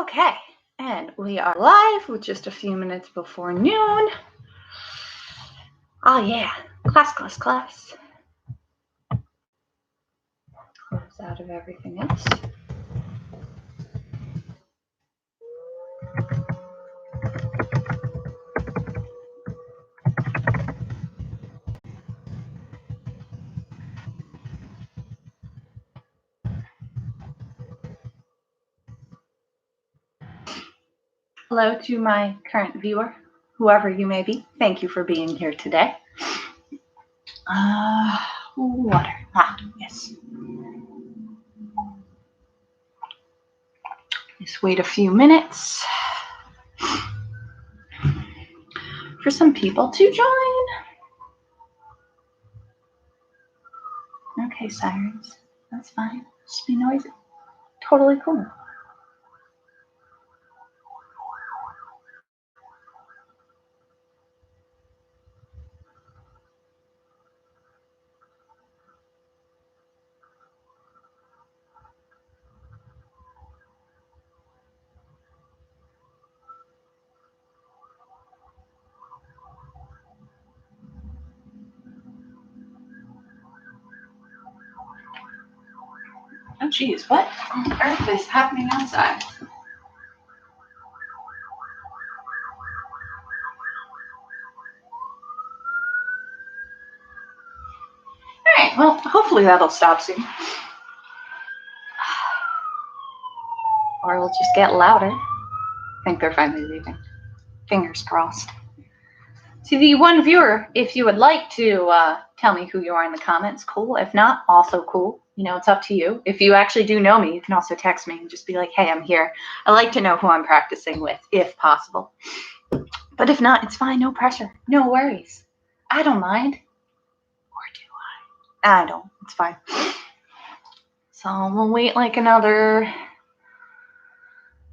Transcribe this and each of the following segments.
Okay, and we are live with just a few minutes before noon. Oh yeah, class. Close out of everything else. Hello to my current viewer, whoever you may be. Thank you for being here today. Water. Yes. Just wait a few minutes for some people to join. Okay, sirens. That's fine. Just be noisy. Totally cool. Oh geez, what on earth is happening outside? Alright, well, hopefully that'll stop soon. Or it'll just get louder. I think they're finally leaving. Fingers crossed. To the one viewer, if you would like to tell me who you are in the comments, cool. If not, also cool. You know, it's up to you. If you actually do know me, you can also text me and just be like, hey, I'm here. I like to know who I'm practicing with, if possible. But if not, it's fine. No pressure. No worries. I don't mind. Or do I? I don't. It's fine. So we'll wait like another,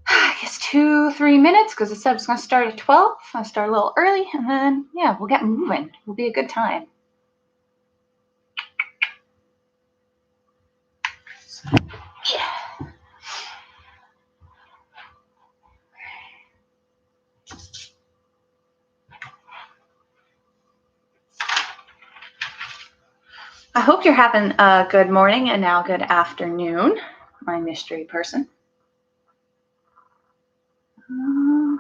I guess 2-3 minutes, because it said it's going to start at 12. I start a little early, and then, yeah, we'll get moving. It'll be a good time. Yeah. I hope you're having a good morning and now good afternoon, my mystery person. I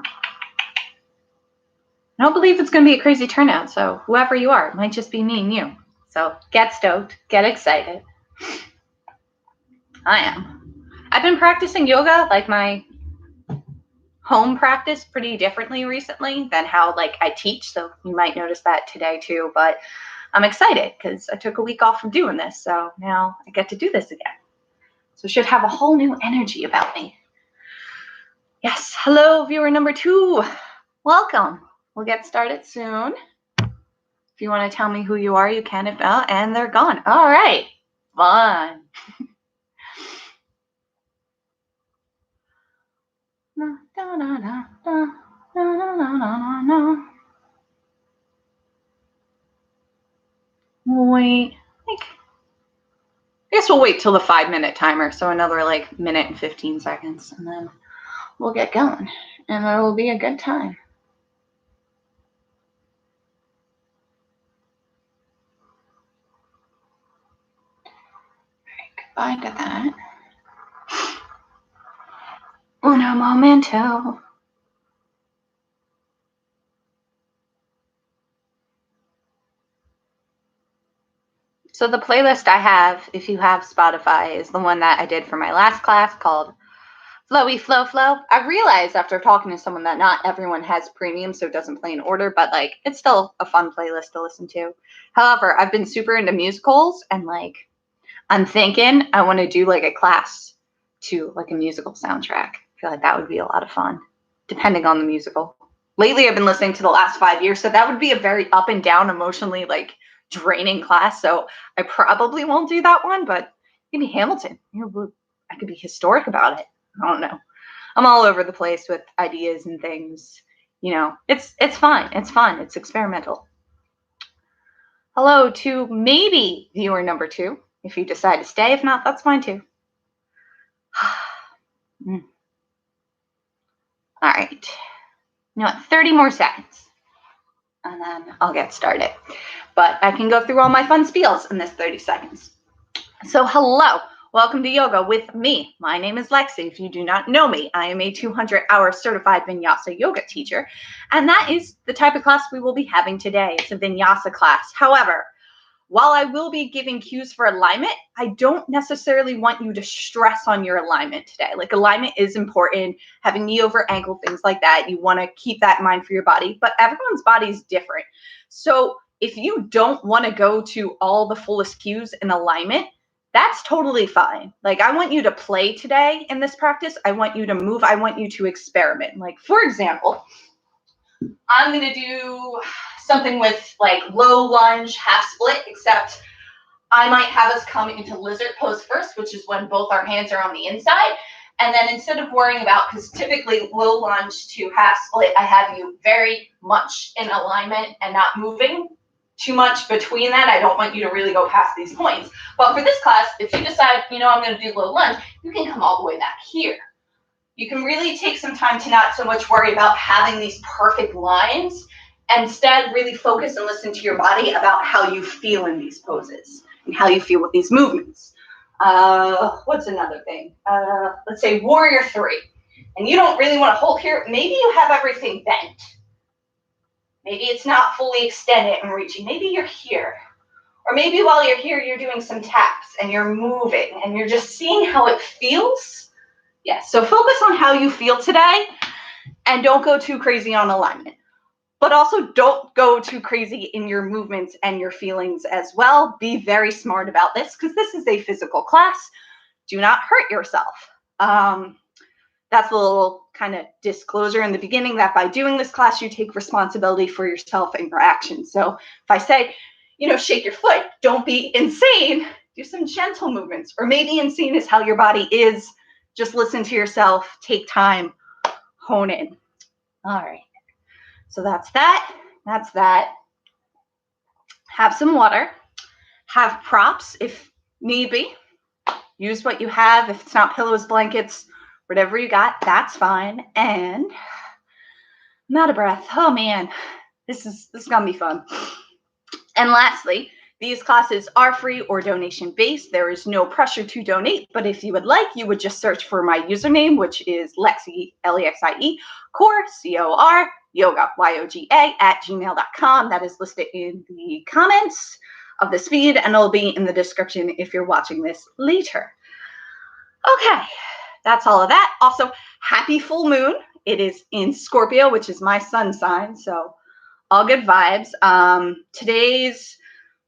don't believe it's going to be a crazy turnout, so whoever you are, it might just be me and you. So get stoked, get excited. I am. I've been practicing yoga, like my home practice, pretty differently recently than how like I teach, so you might notice that today too, but I'm excited because I took a week off from doing this, so now I get to do this again. So it should have a whole new energy about me. Yes, hello, viewer number 2. Welcome. We'll get started soon. If you want to tell me who you are, you can. If not, and they're gone. All right, fun. Wait, I guess we'll wait till the 5-minute timer, so another like minute and 15 seconds, and then we'll get going, and it will be a good time. All right, goodbye to that. Uno momento. So the playlist I have, if you have Spotify, is the one that I did for my last class called Flowy Flow Flow. I realized after talking to someone that not everyone has premium, so it doesn't play in order, but like it's still a fun playlist to listen to. However, I've been super into musicals, and like I'm thinking I want to do like a class to like a musical soundtrack. I feel like that would be a lot of fun, depending on the musical. Lately, I've been listening to the last 5 years, so that would be a very up and down, emotionally like draining class. So I probably won't do that one, but maybe Hamilton. I could be historic about it. I don't know. I'm all over the place with ideas and things. You know, it's fine. It's fun. It's experimental. Hello to maybe viewer number 2. If you decide to stay, if not, that's fine too. All right. You know what? 30 more seconds. And then I'll get started. But I can go through all my fun spiels in this 30 seconds. So hello. Welcome to yoga with me. My name is Lexi. If you do not know me, I am a 200-hour certified vinyasa yoga teacher, and that is the type of class we will be having today. It's a vinyasa class. However, while I will be giving cues for alignment, I don't necessarily want you to stress on your alignment today. Like, alignment is important, having knee over ankle, things like that. You want to keep that in mind for your body, but everyone's body is different. So if you don't want to go to all the fullest cues in alignment, that's totally fine. Like, I want you to play today in this practice. I want you to move. I want you to experiment. Like, for example, I'm going to do something with like low lunge, half split, except I might have us come into lizard pose first, which is when both our hands are on the inside. And then instead of worrying about, because typically low lunge to half split, I have you very much in alignment and not moving too much between that. I don't want you to really go past these points. But for this class, if you decide, you know, I'm going to do low lunge, you can come all the way back here. You can really take some time to not so much worry about having these perfect lines, and instead really focus and listen to your body about how you feel in these poses and how you feel with these movements. What's another thing? Let's say warrior 3. And you don't really want to hold here. Maybe you have everything bent. Maybe it's not fully extended and reaching. Maybe you're here. Or maybe while you're here, you're doing some taps and you're moving and you're just seeing how it feels. Yes, so focus on how you feel today and don't go too crazy on alignment. But also don't go too crazy in your movements and your feelings as well. Be very smart about this because this is a physical class. Do not hurt yourself. That's a little kind of disclosure in the beginning that by doing this class, you take responsibility for yourself and your actions. So if I say, you know, shake your foot, don't be insane. Do some gentle movements. Or maybe insane is how your body is. Just listen to yourself. Take time. Hone in. All right. So that's that. That's that. Have some water. Have props if need be. Use what you have. If it's not pillows, blankets, whatever you got, that's fine. And I'm out of breath. Oh man, this is gonna be fun. And lastly, these classes are free or donation based. There is no pressure to donate, but if you would like, you would just search for my username, which is Lexie, Lexie, Core, COR, yoga, YOGA, @gmail.com. That is listed in the comments of this feed, and it'll be in the description if you're watching this later. Okay, that's all of that. Also, happy full moon. It is in Scorpio, which is my sun sign, so all good vibes. Today's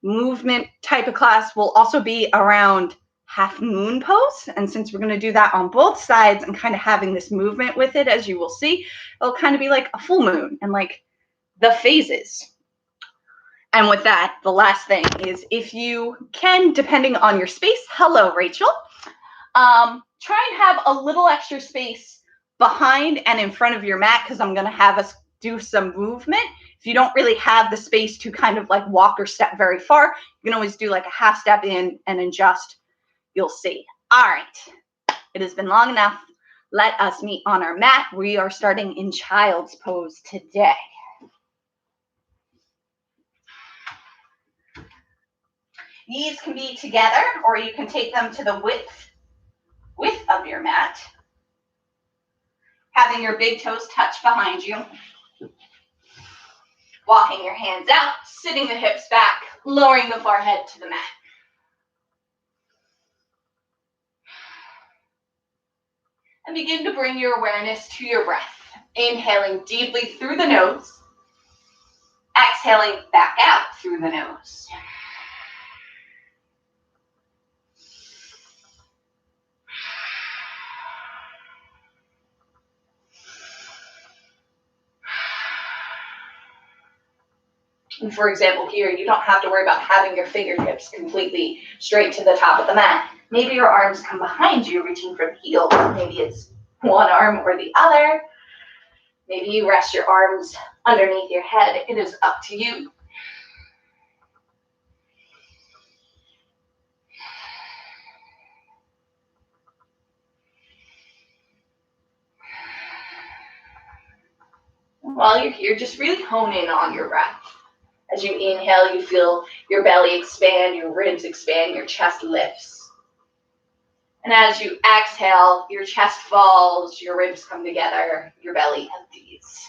movement type of class will also be around half moon pose, and since we're going to do that on both sides and kind of having this movement with it, as you will see, it'll kind of be like a full moon and like the phases. And with that, the last thing is, if you can, depending on your space, hello Rachel, try and have a little extra space behind and in front of your mat, because I'm going to have us do some movement. If you don't really have the space to kind of like walk or step very far, you can always do like a half step in and adjust. You'll see. All right. It has been long enough. Let us meet on our mat. We are starting in child's pose today. Knees can be together, or you can take them to the width of your mat. Having your big toes touch behind you. Walking your hands out, sitting the hips back, lowering the forehead to the mat. And begin to bring your awareness to your breath. Inhaling deeply through the nose. Exhaling back out through the nose. And for example, here, you don't have to worry about having your fingertips completely straight to the top of the mat. Maybe your arms come behind you, reaching for the heel. Maybe it's one arm or the other. Maybe you rest your arms underneath your head. It is up to you. while you're here, just really hone in on your breath. As you inhale, you feel your belly expand, your ribs expand, your chest lifts. And as you exhale, your chest falls, your ribs come together, your belly empties.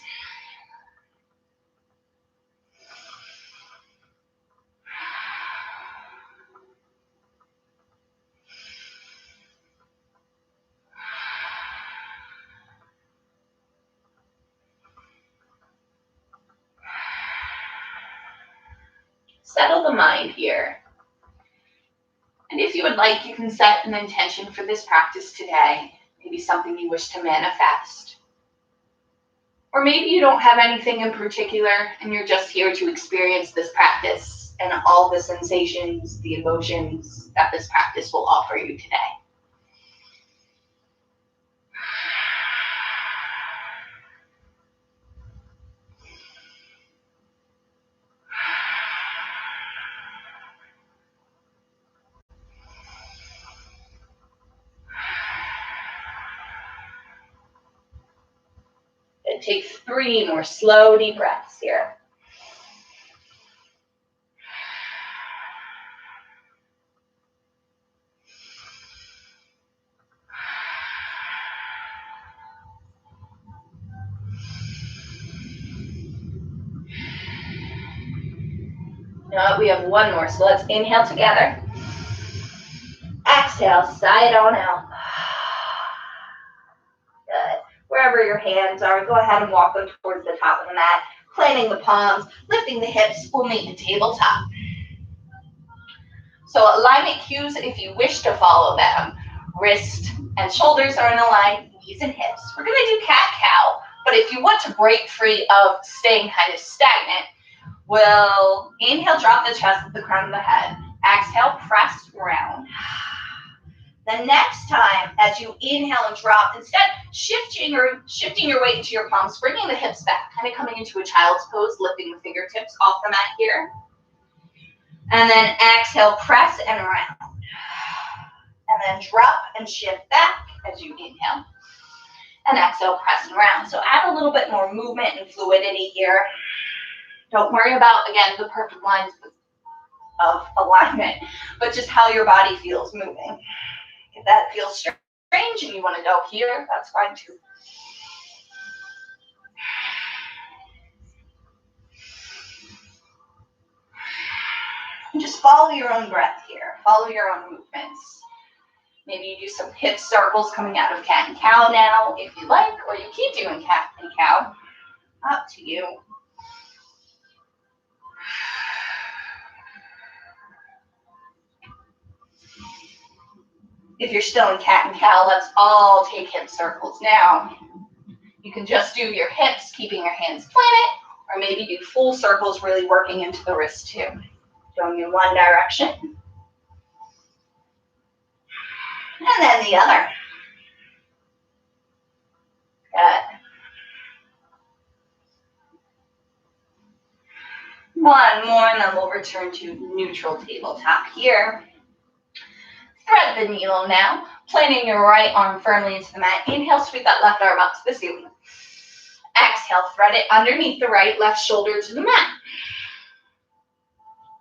Settle the mind here. And if you would like, you can set an intention for this practice today. Maybe something you wish to manifest. Or maybe you don't have anything in particular and you're just here to experience this practice and all the sensations, the emotions that this practice will offer you today. And take 3 more slow, deep breaths here. Now we have 1 more, so let's inhale together. Exhale, sigh it on out. Good. Wherever your hands are, go ahead and walk them towards the top of the mat, planting the palms, lifting the hips, we'll meet the tabletop. So alignment cues, if you wish to follow them, wrist and shoulders are in a line, knees and hips. We're going to do cat-cow, but if you want to break free of staying kind of stagnant, we'll inhale, drop the chest at the crown of the head. Exhale, press round. The next time, as you inhale and drop, instead shifting your weight into your palms, bringing the hips back, kind of coming into a child's pose, lifting the fingertips off the mat here. And then exhale, press and round. And then drop and shift back as you inhale. And exhale, press and round. So add a little bit more movement and fluidity here. Don't worry about, again, the perfect lines of alignment, but just how your body feels moving. If that feels strange and you want to go here, that's fine too. And just follow your own breath here. Follow your own movements. Maybe you do some hip circles coming out of cat and cow now, if you like, or you keep doing cat and cow. Up to you. If you're still in cat and cow, let's all take hip circles now. You can just do your hips, keeping your hands planted, or maybe do full circles, really working into the wrist too. Going in one direction. And then the other. Good. 1 more, and then we'll return to neutral tabletop here. Thread the needle now, planting your right arm firmly into the mat. Inhale, sweep that left arm up to the ceiling. Exhale, thread it underneath the right, left shoulder to the mat.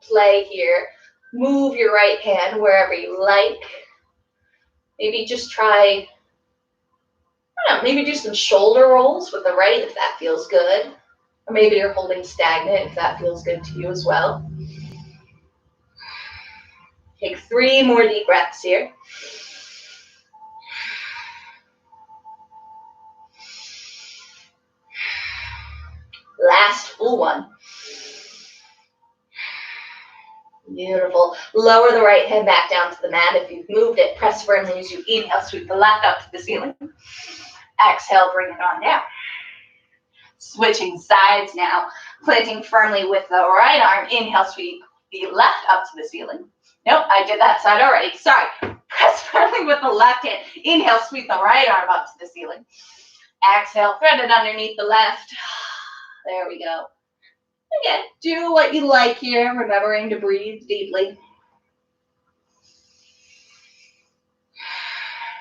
Play here. Move your right hand wherever you like. Maybe just try, I don't know, maybe do some shoulder rolls with the right if that feels good. Or maybe you're holding stagnant if that feels good to you as well. Take 3 more deep breaths here. Last full one. Beautiful. Lower the right hand back down to the mat. If you've moved it, press firmly as you inhale, sweep the left up to the ceiling. Exhale, bring it on down. Switching sides now. Planting firmly with the right arm. Inhale, sweep the left up to the ceiling. Nope, I did that side already. Sorry. Press firmly with the left hand. Inhale, sweep the right arm up to the ceiling. Exhale, thread it underneath the left. There we go. Again, do what you like here, remembering to breathe deeply.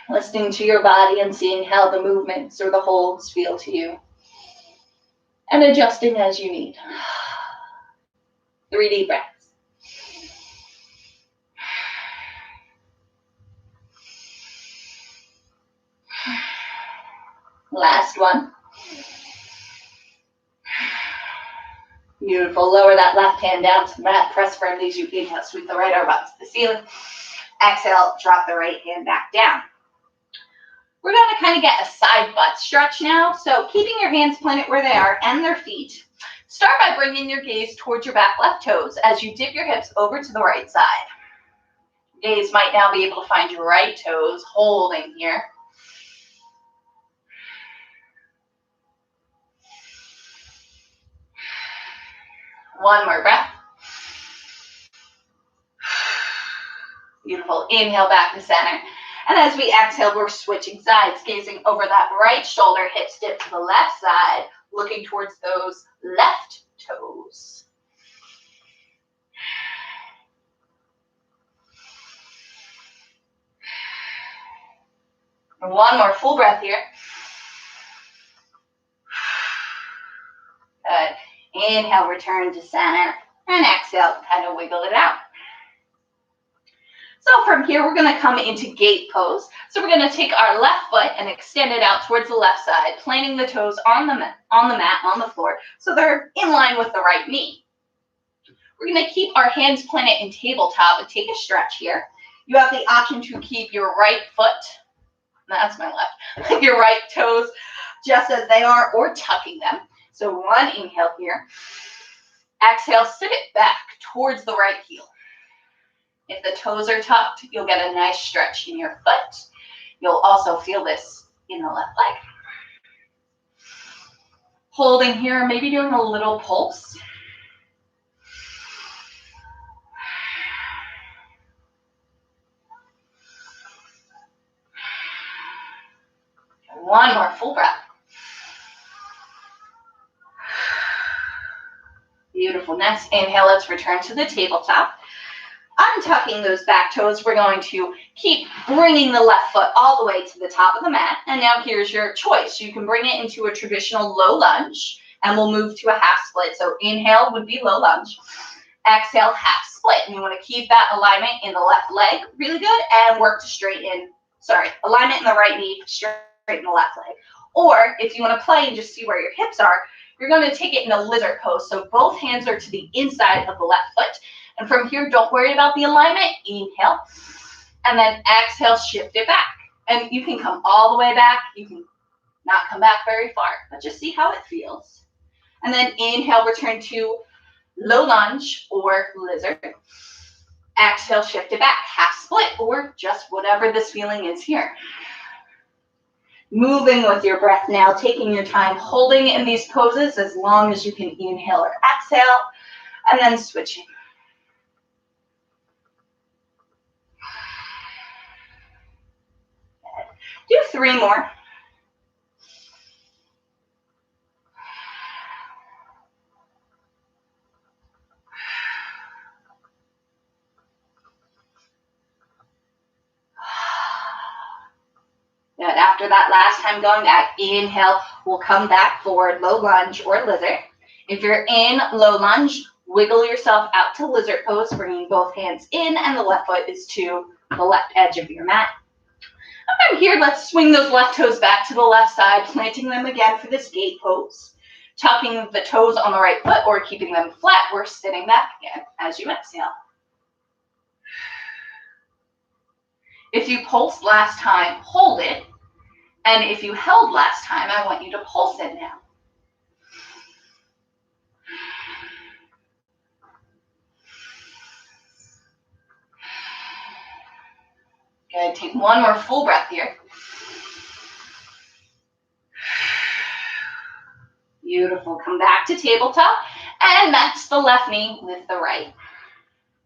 Listening to your body and seeing how the movements or the holds feel to you. and adjusting as you need. 3 deep breaths. Last one. Beautiful. Lower that left hand down to the mat. Press firmly as you inhale. Sweep the right arm up to the ceiling. Exhale, drop the right hand back down. We're going to kind of get a side butt stretch now. So keeping your hands planted where they are and their feet. Start by bringing your gaze towards your back left toes as you dip your hips over to the right side. Gaze might now be able to find your right toes, holding here. One more breath. Beautiful. Inhale back to center. And as we exhale, we're switching sides, gazing over that right shoulder, hips dip to the left side, looking towards those left toes. And one more full breath here. Good. Inhale, return to center. And exhale, kind of wiggle it out. So from here, we're going to come into gate pose. So we're going to take our left foot and extend it out towards the left side, planting the toes on the mat, on the floor, so they're in line with the right knee. We're going to keep our hands planted in tabletop and take a stretch here. You have the option to keep your right foot, that's my left, your right toes just as they are, or tucking them. So one inhale here. Exhale, sit it back towards the right heel. If the toes are tucked, you'll get a nice stretch in your foot. You'll also feel this in the left leg. Holding here, maybe doing a little pulse. One more full breath. Beautiful. Next inhale, let's return to the tabletop. Untucking those back toes, we're going to keep bringing the left foot all the way to the top of the mat. And now here's your choice. You can bring it into a traditional low lunge, and we'll move to a half split. So inhale would be low lunge. Exhale, half split. And you want to keep that alignment in the left leg really good and work to straighten, alignment in the right knee, straighten the left leg. Or if you want to play and just see where your hips are, you're going to take it in a lizard pose. So both hands are to the inside of the left foot. And from here, don't worry about the alignment. Inhale. And then exhale, shift it back. And you can come all the way back. You can not come back very far, but just see how it feels. And then inhale, return to low lunge or lizard. Exhale, shift it back. Half split or just whatever this feeling is here. Moving with your breath now, taking your time, holding in these poses as long as you can inhale or exhale, and then switching. Do 3 more. Good. After that last time going back, inhale, we'll come back forward, low lunge or lizard. If you're in low lunge, wiggle yourself out to lizard pose, bringing both hands in, and the left foot is to the left edge of your mat. From here, let's swing those left toes back to the left side, planting them again for this gate pose. Tucking the toes on the right foot or keeping them flat, we're sitting back again as you exhale. If you pulsed last time, hold it. And if you held last time, I want you to pulse it now. Good. Take one more full breath here. Beautiful. Come back to tabletop and match the left knee with the right.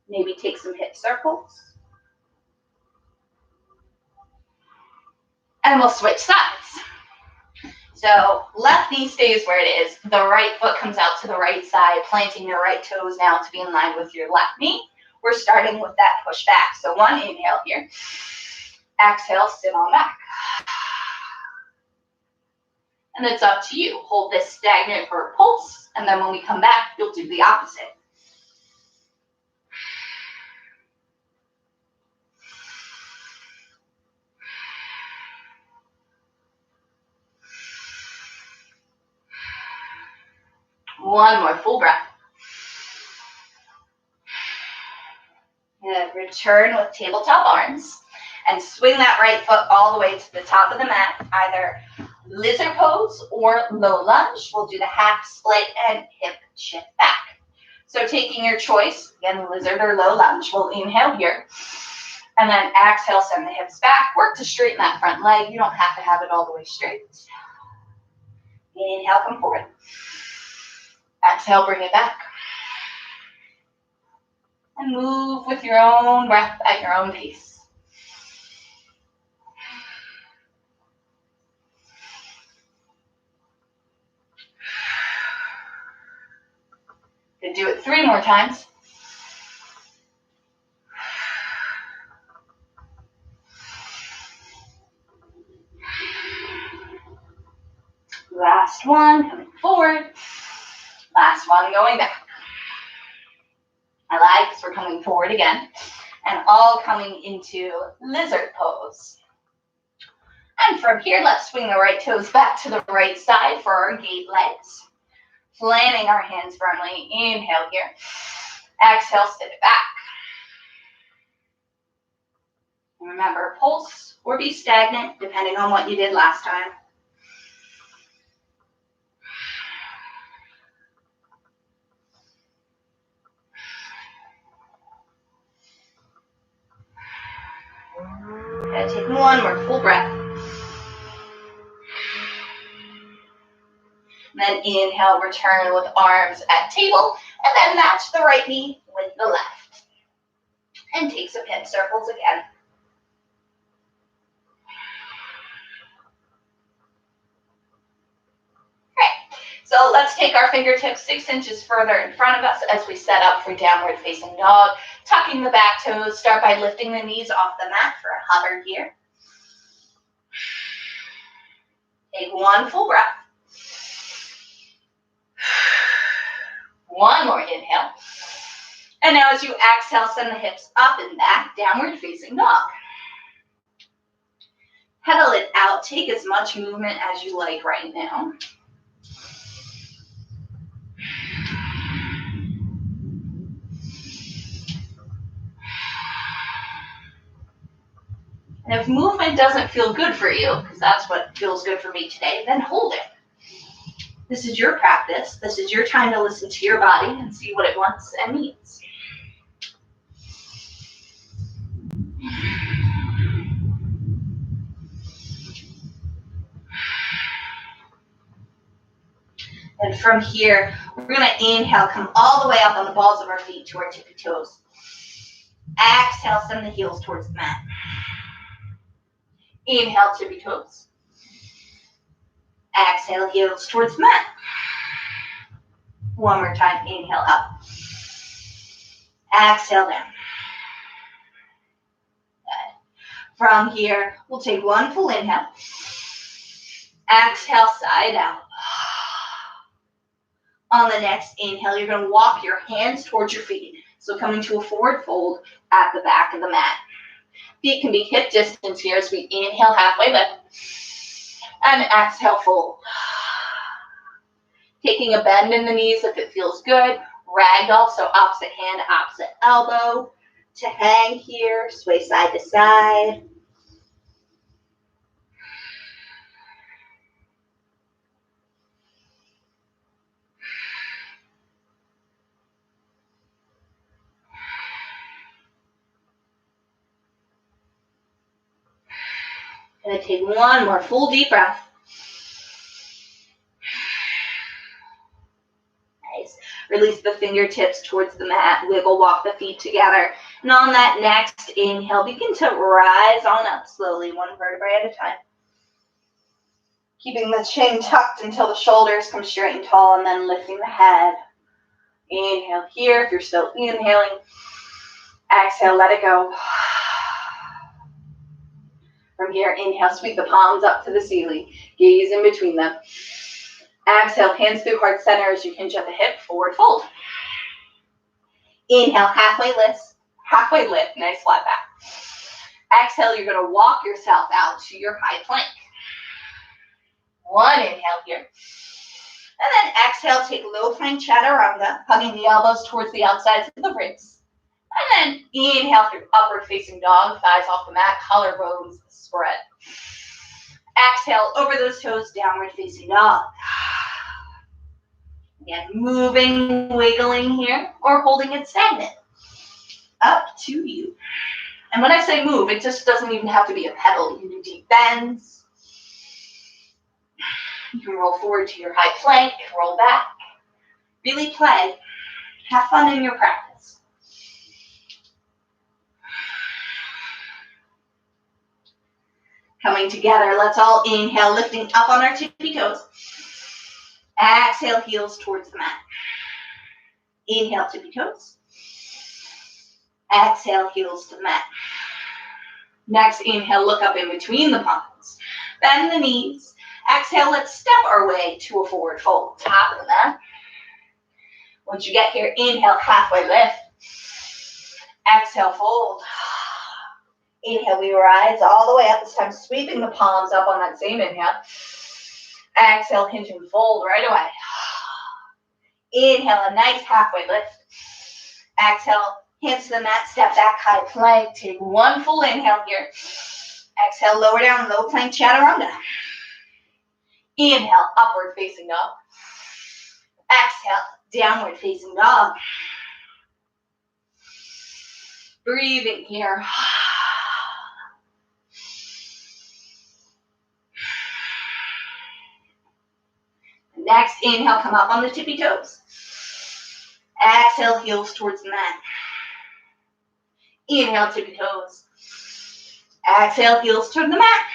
Maybe take some hip circles. And we'll switch sides. So left knee stays where it is. The right foot comes out to the right side, planting your right toes now to be in line with your left knee. We're starting with that push back. So one inhale here. Exhale, sit on back. And it's up to you. Hold this stagnant for a pulse, and then when we come back, you'll do the opposite. One more full breath. And return with tabletop arms and swing that right foot all the way to the top of the mat, either lizard pose or low lunge. We'll do the half split and hip shift back. So taking your choice, again, lizard or low lunge, we'll inhale here. And then exhale, send the hips back. Work to straighten that front leg. You don't have to have it all the way straight. Inhale, come forward. Exhale, bring it back. And move with your own breath at your own pace. Then do it 3 more times. Last one, coming forward. Last one, going back. I like this, we're coming forward again. And all coming into lizard pose. And from here, let's swing the right toes back to the right side for our gate legs. Planting our hands firmly. Inhale here. Exhale, step it back. And remember, pulse or be stagnant, depending on what you did last time. Okay, take one more full breath. And then inhale, return with arms at table, and then match the right knee with the left. And take some hip circles again. Okay, so let's take our fingertips 6 inches further in front of us as we set up for downward facing dog. Tucking the back toes, start by lifting the knees off the mat for a hover here. Take one full breath. One more inhale. And now as you exhale, send the hips up and back, downward facing dog. Pedal it out. Take as much movement as you like right now. And if movement doesn't feel good for you, because that's what feels good for me today, then hold it. This is your practice. This is your time to listen to your body and see what it wants and needs. And from here, we're going to inhale, come all the way up on the balls of our feet to our tippy toes. Exhale, send the heels towards the mat. Inhale, tippy toes. Exhale, heels towards the mat. One more time, inhale up. Exhale down. Good. From here, we'll take one full inhale. Exhale, side out. On the next inhale, you're going to walk your hands towards your feet. So coming to a forward fold at the back of the mat. Feet can be hip distance here as we inhale, halfway lift. And exhale, fold. Taking a bend in the knees if it feels good. Ragdoll, so opposite hand, opposite elbow. To hang here, sway side to side. Gonna take one more full deep breath. Nice. Release the fingertips towards the mat. Wiggle, walk the feet together. And on that next inhale, begin to rise on up slowly, one vertebrae at a time. Keeping the chin tucked until the shoulders come straight and tall, and then lifting the head. Inhale here if you're still inhaling. Exhale, let it go. From From here, inhale, sweep the palms up to the ceiling. Gaze in between them. Exhale, hands through heart center as you hinge at the hip, forward fold. Inhale, halfway lift, nice flat back. Exhale, you're gonna walk yourself out to your high plank. One inhale here. And then exhale, take low plank chaturanga, hugging the elbows towards the outsides of the ribs. And then inhale through upward facing dog, thighs off the mat, collarbones spread. Exhale, over those toes, downward facing dog. Again, moving, wiggling here, or holding it stagnant. Up to you. And when I say move, it just doesn't even have to be a pedal. You can do deep bends. You can roll forward to your high plank, roll back. Really play. Have fun in your practice. Coming together, let's all inhale, lifting up on our tippy toes. Exhale, heels towards the mat. Inhale, tippy toes. Exhale, heels to the mat. Next, inhale, look up in between the palms. Bend the knees. Exhale, let's step our way to a forward fold. Top of the mat. Once you get here, inhale, halfway lift. Exhale, fold. Inhale, we rise all the way up. This time, sweeping the palms up on that same inhale. Exhale, hinge and fold right away. Inhale, a nice halfway lift. Exhale, hands to the mat, step back, high plank. Take one full inhale here. Exhale, lower down, low plank chaturanga. Inhale, upward facing dog. Exhale, downward facing dog. Breathing here. Next, inhale, come up on the tippy toes. Exhale, heels towards the mat. Inhale, tippy toes. Exhale, heels toward the mat.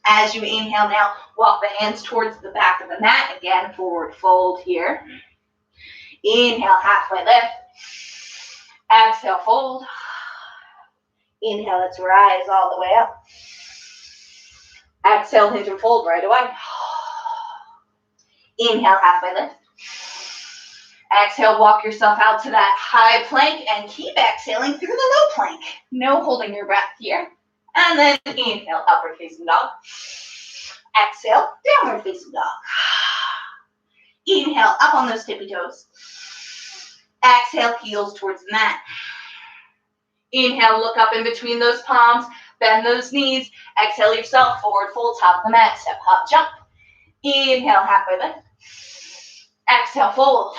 As you inhale now, walk the hands towards the back of the mat. Again, forward fold here. Inhale, halfway lift. Exhale, fold. Inhale, let's rise all the way up. Exhale, hinge and fold right away. Inhale, halfway lift. Exhale, walk yourself out to that high plank and keep exhaling through the low plank. No holding your breath here. And then inhale, upward facing dog. Exhale, downward facing dog. Inhale, up on those tippy toes. Exhale, heels towards the mat. Inhale, look up in between those palms. Bend those knees. Exhale yourself, forward fold, top of the mat. Step, hop, jump. Inhale, halfway lift. Exhale, fold.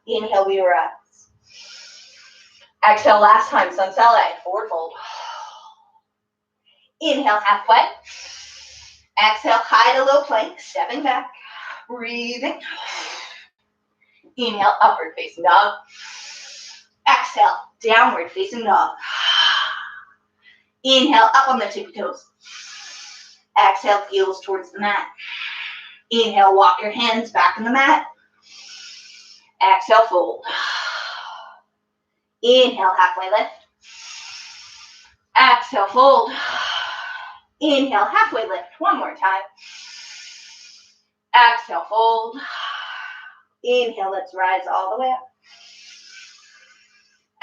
Inhale, we rise. Exhale, last time, sunset leg, forward fold. Inhale, halfway. Exhale, high to low plank, stepping back. Breathing. Inhale, upward facing dog. Exhale, downward facing dog. Inhale, up on the tippy toes. Exhale, heels towards the mat. Inhale, walk your hands back in the mat. Exhale, fold. Inhale, halfway lift. Exhale, fold. Inhale, halfway lift. One more time. Exhale, fold. Inhale, let's rise all the way up.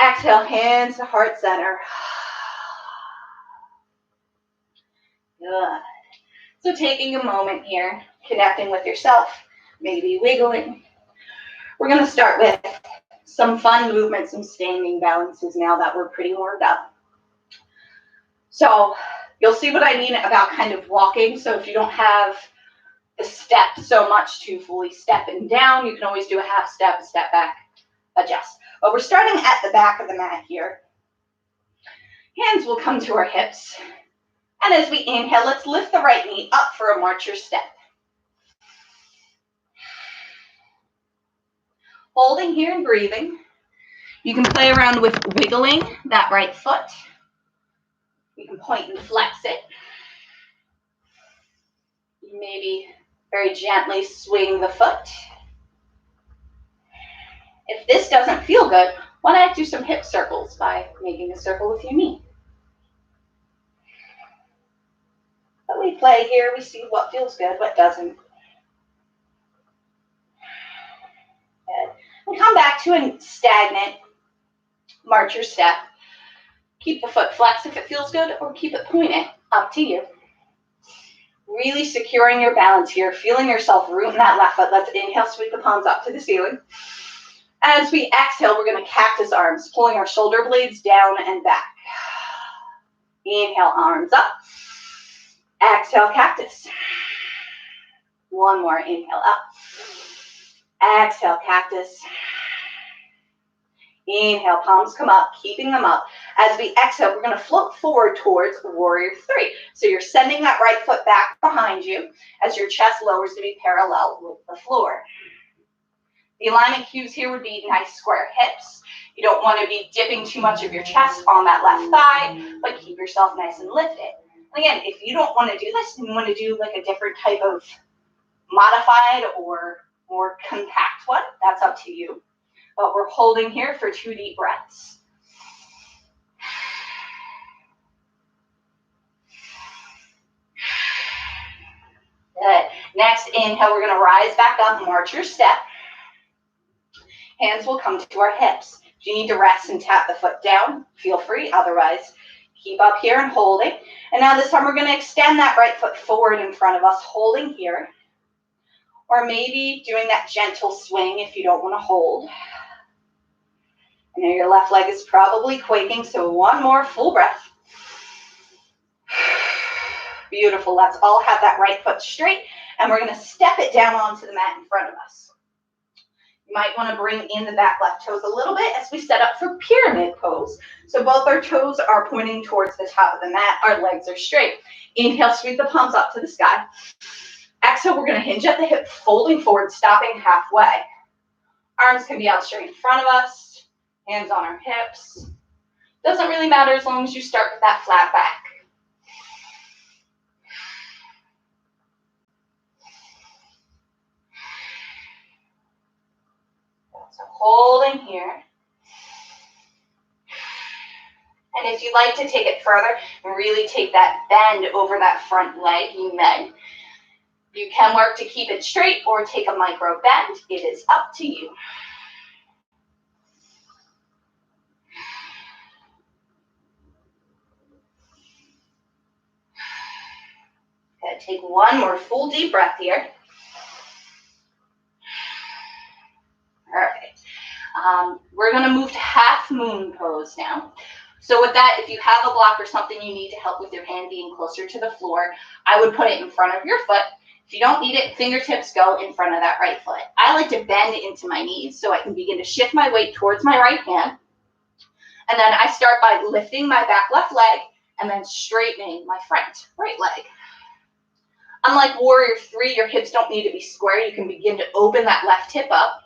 Exhale, hands to heart center. Good. So taking a moment here, connecting with yourself, maybe wiggling. We're going to start with some fun movements, some standing balances now that we're pretty warmed up. So you'll see what I mean about kind of walking. So if you don't have the step so much to fully stepping down, you can always do a half step, step back, adjust. But we're starting at the back of the mat here. Hands will come to our hips. And as we inhale, let's lift the right knee up for a marcher step. Holding here and breathing. You can play around with wiggling that right foot. You can point and flex it. You maybe very gently swing the foot. If this doesn't feel good, why not do some hip circles by making a circle with your knee? we play here. We see what feels good, what doesn't. Good. And come back to a stagnant marcher step. Keep the foot flexed if it feels good, or keep it pointed. Up to you. Really securing your balance here, feeling yourself root in that left foot. Let's inhale, sweep the palms up to the ceiling. As we exhale, we're going to cactus arms, pulling our shoulder blades down and back. Inhale, arms up. Exhale, cactus. One more, inhale up. Exhale, cactus. Inhale, palms come up, keeping them up. As we exhale, we're going to float forward towards warrior three. So you're sending that right foot back behind you as your chest lowers to be parallel with the floor. The alignment cues here would be nice square hips. You don't want to be dipping too much of your chest on that left thigh, but keep yourself nice and lifted. And again, if you don't want to do this and you want to do like a different type of modified or more compact one, that's up to you. But we're holding here for 2 deep breaths. Good. Next inhale, we're going to rise back up, march your step. Hands will come to our hips. If you need to rest and tap the foot down, feel free. Otherwise, keep up here and holding. And now this time we're going to extend that right foot forward in front of us, holding here. Or maybe doing that gentle swing if you don't want to hold. I know your left leg is probably quaking, so one more full breath. Beautiful. Let's all have that right foot straight, and we're going to step it down onto the mat in front of us. You might want to bring in the back left toes a little bit as we set up for pyramid pose. So both our toes are pointing towards the top of the mat. Our legs are straight. Inhale, sweep the palms up to the sky. Exhale, we're going to hinge at the hip, folding forward, stopping halfway. Arms can be out straight in front of us. Hands on our hips. Doesn't really matter as long as you start with that flat back. So holding here. And if you'd like to take it further and really take that bend over that front leg, you may. You can work to keep it straight or take a micro bend. It is up to you. Okay, take one more full deep breath here. Perfect. We're going to move to half moon pose now. So with that, if you have a block or something you need to help with your hand being closer to the floor, I would put it in front of your foot. If you don't need it, fingertips go in front of that right foot. I like to bend into my knees so I can begin to shift my weight towards my right hand. And then I start by lifting my back left leg and then straightening my front right leg. Unlike warrior three, your hips don't need to be square. You can begin to open that left hip up,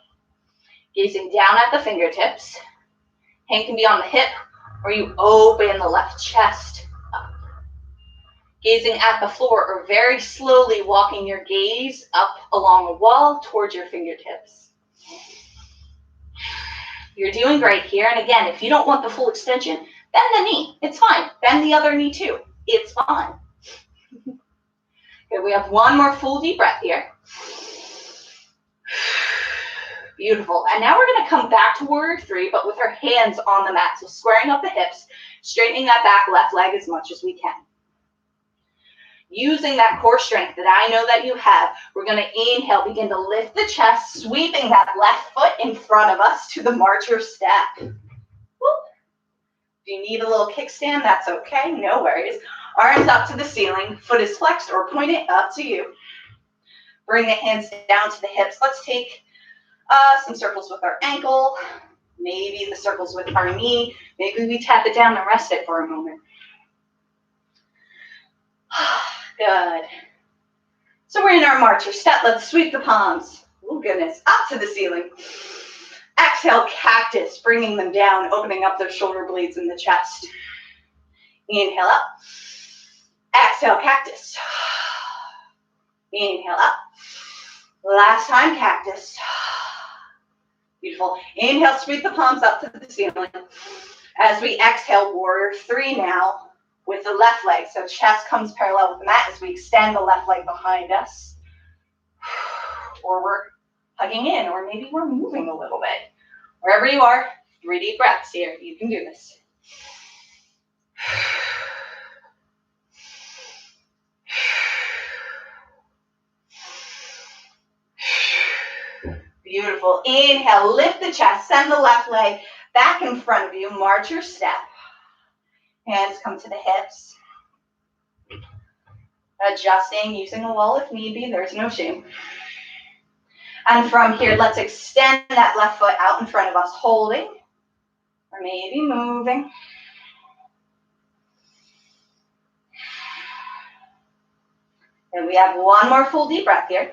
gazing down at the fingertips. Hand can be on the hip, or you open the left chest up. Gazing at the floor, or very slowly walking your gaze up along a wall towards your fingertips. You're doing great here. And again, if you don't want the full extension, bend the knee. It's fine. Bend the other knee too. It's fine. Okay, we have one more full deep breath here. Beautiful. And now we're going to come back to warrior three, but with our hands on the mat. So squaring up the hips, straightening that back left leg as much as we can. Using that core strength that I know that you have, we're going to inhale, begin to lift the chest, sweeping that left foot in front of us to the marcher step. Whoop. If you need a little kickstand, that's okay. No worries. Arms up to the ceiling, foot is flexed or pointed, up to you. Bring the hands down to the hips. Let's take some circles with our ankle, maybe the circles with our knee. Maybe we tap it down and rest it for a moment. Good. So we're in our marcher step. Let's sweep the palms. Oh goodness, up to the ceiling. Exhale, cactus, bringing them down, opening up those shoulder blades in the chest. Inhale up. Exhale, cactus. Inhale up. Last time, cactus. Beautiful. Inhale, sweep the palms up to the ceiling. As we exhale, warrior three now, with the left leg. So chest comes parallel with the mat as we extend the left leg behind us. Or we're hugging in, or maybe we're moving a little bit. Wherever you are, 3 deep breaths here. You can do this. Beautiful. Inhale, lift the chest, send the left leg back in front of you, march your step. Hands come to the hips. Adjusting, using a wall if need be, there's no shame. And from here, let's extend that left foot out in front of us, holding, or maybe moving. And we have one more full deep breath here.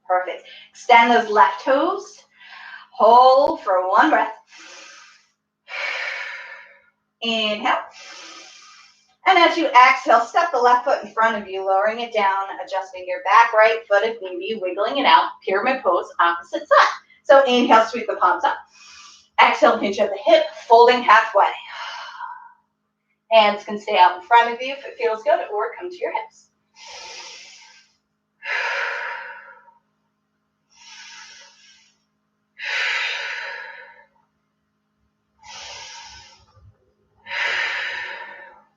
Perfect. Extend those left toes. Hold for one breath. Inhale. And as you exhale, step the left foot in front of you, lowering it down, adjusting your back right foot if need be, wiggling it out. Pyramid pose, opposite side. So inhale, sweep the palms up. Exhale, pinch at the hip, folding halfway. Hands can stay out in front of you if it feels good, or come to your hips.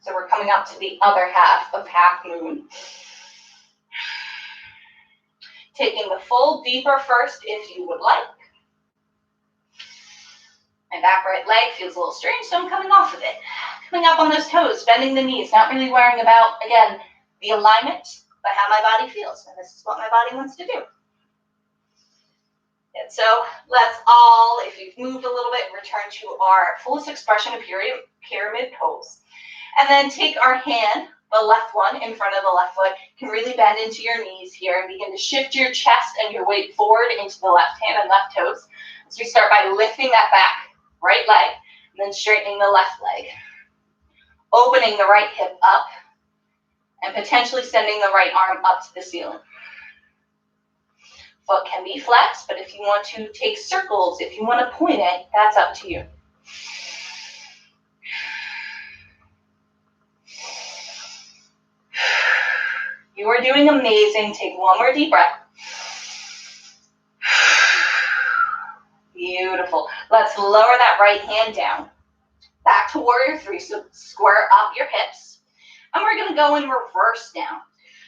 So we're coming up to the other half of half moon. Taking the full deeper first if you would like. My back right leg feels a little strange, so I'm coming off of it. Coming up on those toes, bending the knees, not really worrying about, again, the alignment, but how my body feels. And this is what my body wants to do. And so let's all, if you've moved a little bit, return to our fullest expression of pyramid pose. And then take our hand, the left one in front of the left foot, can really bend into your knees here and begin to shift your chest and your weight forward into the left hand and left toes. So we start by lifting that back right leg and then straightening the left leg. Opening the right hip up and potentially sending the right arm up to the ceiling. Foot can be flexed, but if you want to take circles, if you want to point it, that's up to you. You are doing amazing. Take one more deep breath. Beautiful. Let's lower that right hand down. Back to warrior 3, so square up your hips. And we're going to go in reverse now.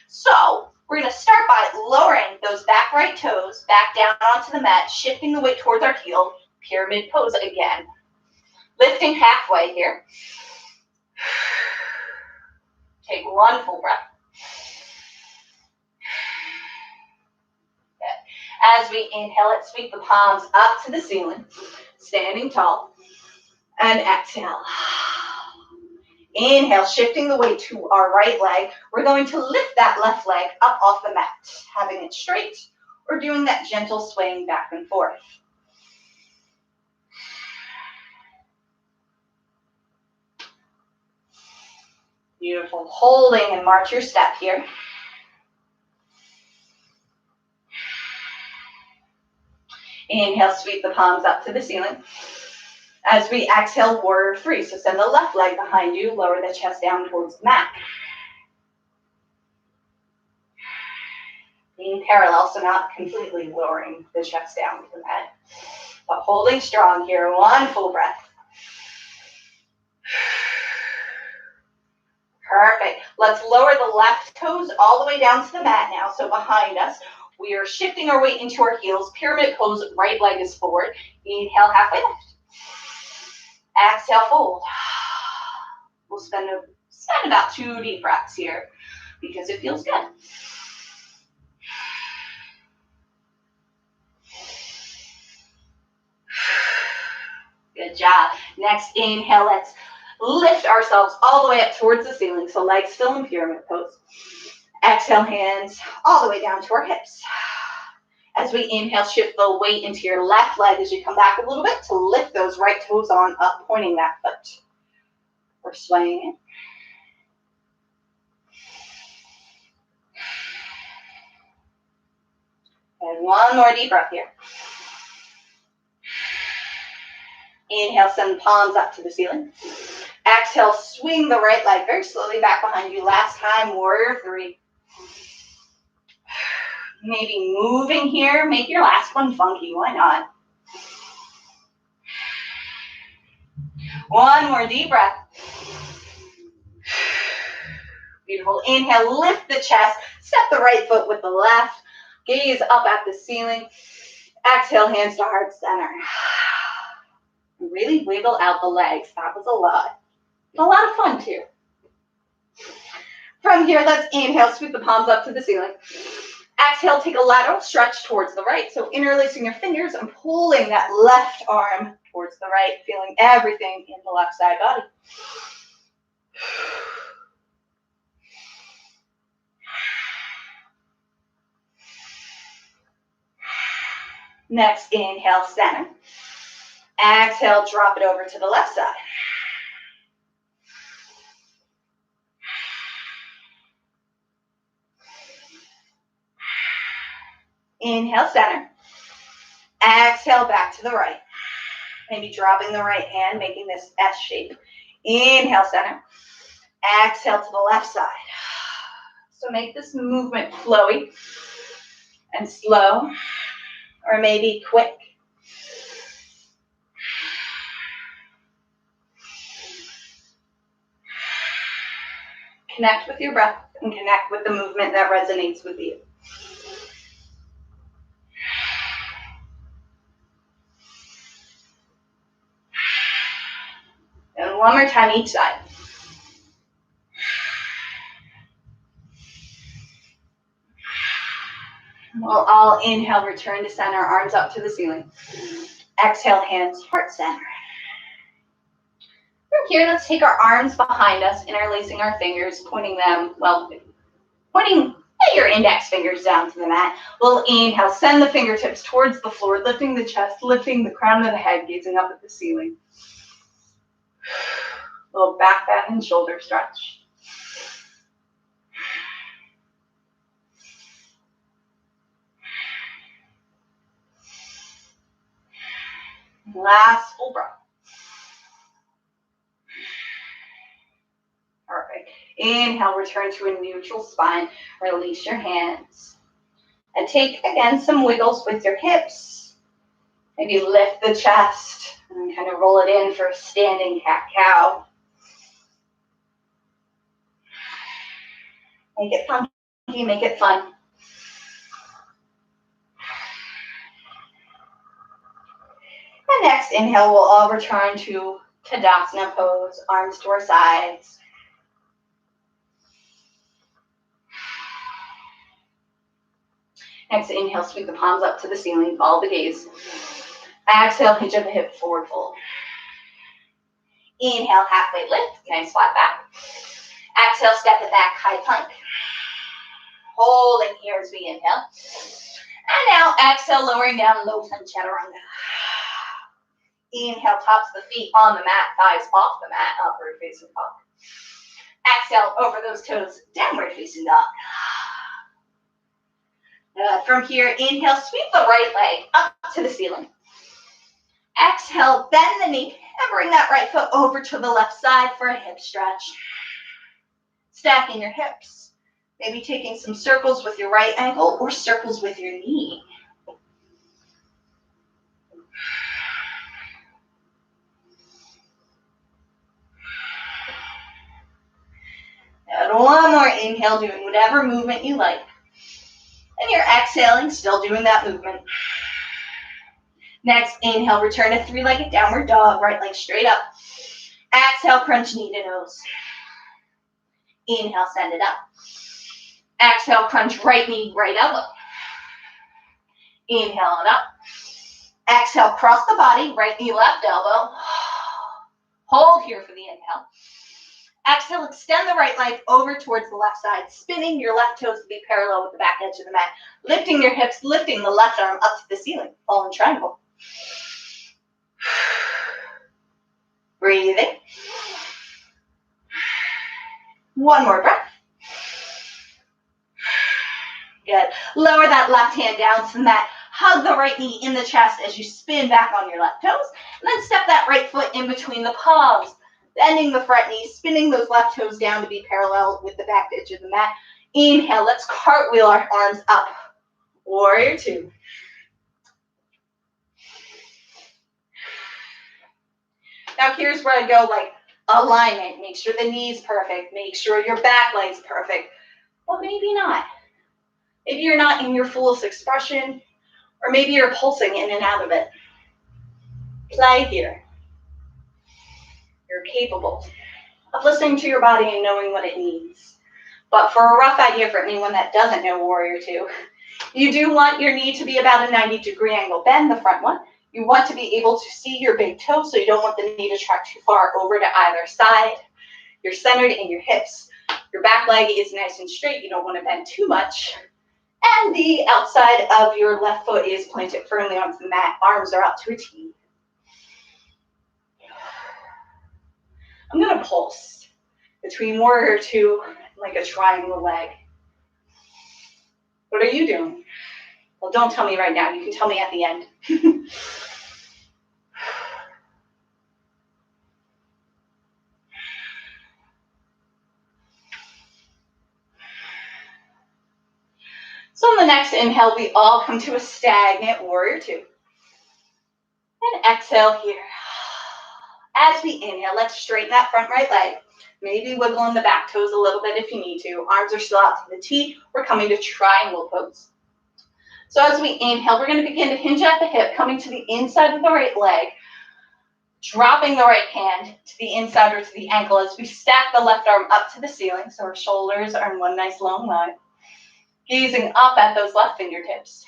So we're going to start by lowering those back right toes back down onto the mat, shifting the weight towards our heel, pyramid pose again. Lifting halfway here. Take one full breath. Good. As we inhale it, sweep the palms up to the ceiling, standing tall, and exhale. Inhale, shifting the weight to our right leg. We're going to lift that left leg up off the mat, having it straight, or doing that gentle swaying back and forth. Beautiful. Holding and march your step here. Inhale, sweep the palms up to the ceiling. As we exhale, warrior 3. So send the left leg behind you, lower the chest down towards the mat. Being parallel, so not completely lowering the chest down to the mat. But holding strong here, one full breath. Perfect. Let's lower the left toes all the way down to the mat now. So behind us, we are shifting our weight into our heels. Pyramid pose, right leg is forward. Inhale, halfway lift. Exhale, fold. We'll spend about 2 deep breaths here because it feels good. Good job. Next inhale, let's lift ourselves all the way up towards the ceiling. So legs still in pyramid pose. Exhale, hands all the way down to our hips. As we inhale, shift the weight into your left leg as you come back a little bit to lift those right toes on up, pointing that foot. We're swaying it. And one more deep breath here. Inhale, send the palms up to the ceiling. Exhale, swing the right leg very slowly back behind you. Last time, warrior three. Maybe moving here. Make your last one funky. Why not? One more deep breath. Beautiful. Inhale, lift the chest. Step the right foot with the left. Gaze up at the ceiling. Exhale, hands to heart center. Really wiggle out the legs. That was a lot. A lot of fun too. From here, let's inhale, sweep the palms up to the ceiling. Exhale, take a lateral stretch towards the right. So interlacing your fingers and pulling that left arm towards the right, feeling everything in the left side body. Next, inhale, center. Exhale, drop it over to the left side. Inhale, center. Exhale, back to the right. Maybe dropping the right hand, making this S shape. Inhale, center. Exhale to the left side. So make this movement flowy and slow, or maybe quick. Connect with your breath and connect with the movement that resonates with you. And one more time each side. We'll all inhale, return to center, arms up to the ceiling. Exhale, hands, heart center. From here, let's take our arms behind us, interlacing our fingers, pointing your index fingers down to the mat. We'll inhale, send the fingertips towards the floor, lifting the chest, lifting the crown of the head, gazing up at the ceiling. Little back bend and shoulder stretch. Last full breath. Perfect. Inhale, return to a neutral spine. Release your hands. And take, again, some wiggles with your hips. Maybe lift the chest and kind of roll it in for a standing cat-cow. Make it funky, make it fun. And next, inhale, we'll all return to Tadasana pose, arms to our sides. Next, inhale, sweep the palms up to the ceiling, follow the gaze. Exhale, hinge of the hip, forward fold. Inhale, halfway lift, nice flat back. Exhale, step it back, high plank. Holding here as we inhale. And now, exhale, lowering down, low plank chaturanga. Inhale, tops of the feet on the mat, thighs off the mat, upward facing dog. Exhale, over those toes, downward facing dog. From here, inhale, sweep the right leg up to the ceiling. Exhale, bend the knee and bring that right foot over to the left side for a hip stretch. Stacking your hips. Maybe taking some circles with your right ankle or circles with your knee. And one more inhale, doing whatever movement you like. And you're exhaling, still doing that movement. Next, inhale, return to three-legged downward dog, right leg straight up. Exhale, crunch knee to nose. Inhale, send it up. Exhale, crunch right knee, right elbow. Inhale it up. Exhale, cross the body, right knee, left elbow. Hold here for the inhale. Exhale, extend the right leg over towards the left side, spinning your left toes to be parallel with the back edge of the mat. Lifting your hips, lifting the left arm up to the ceiling. Fallen triangle. Breathing. One more breath. Good. Lower that left hand down to the mat. Hug the right knee in the chest as you spin back on your left toes, and then step that right foot in between the palms, bending the front knee, spinning those left toes down to be parallel with the back edge of the mat. Inhale, let's cartwheel our arms up. Warrior two. Now here's where I go like alignment. Make sure the knee's perfect. Make sure your back leg's perfect. Well, maybe not. Maybe you're not in your fullest expression, or maybe you're pulsing in and out of it. Play here. You're capable of listening to your body and knowing what it needs. But for a rough idea for anyone that doesn't know Warrior Two, you do want your knee to be about a 90-degree angle. Bend the front one. You want to be able to see your big toe, so you don't want the knee to track too far over to either side. You're centered in your hips. Your back leg is nice and straight. You don't want to bend too much. And the outside of your left foot is planted firmly onto the mat. Arms are out to a T. I'm going to pulse between Warrior Two and like a triangle leg. What are you doing? Well, don't tell me right now. You can tell me at the end. So on the next inhale, we all come to a stagnant Warrior Two. And exhale here. As we inhale, let's straighten that front right leg. Maybe wiggling the back toes a little bit if you need to. Arms are still out to the T. We're coming to triangle pose. So as we inhale, we're going to begin to hinge at the hip, coming to the inside of the right leg, dropping the right hand to the inside or to the ankle as we stack the left arm up to the ceiling. So our shoulders are in one nice long line. Gazing up at those left fingertips.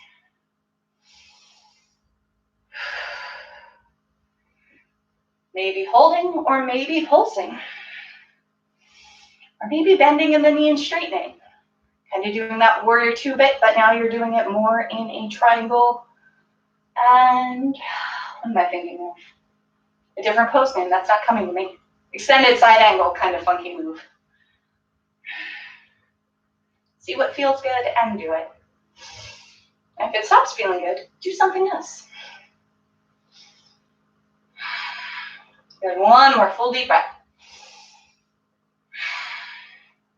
Maybe holding or maybe pulsing. Or maybe bending in the knee and straightening. Kind of doing that Warrior Two bit, but now you're doing it more in a triangle. And what am I thinking of? A different pose name. That's not coming to me. Extended side angle, kind of funky move. See what feels good and do it. And if it stops feeling good, do something else. Good. One more full deep breath.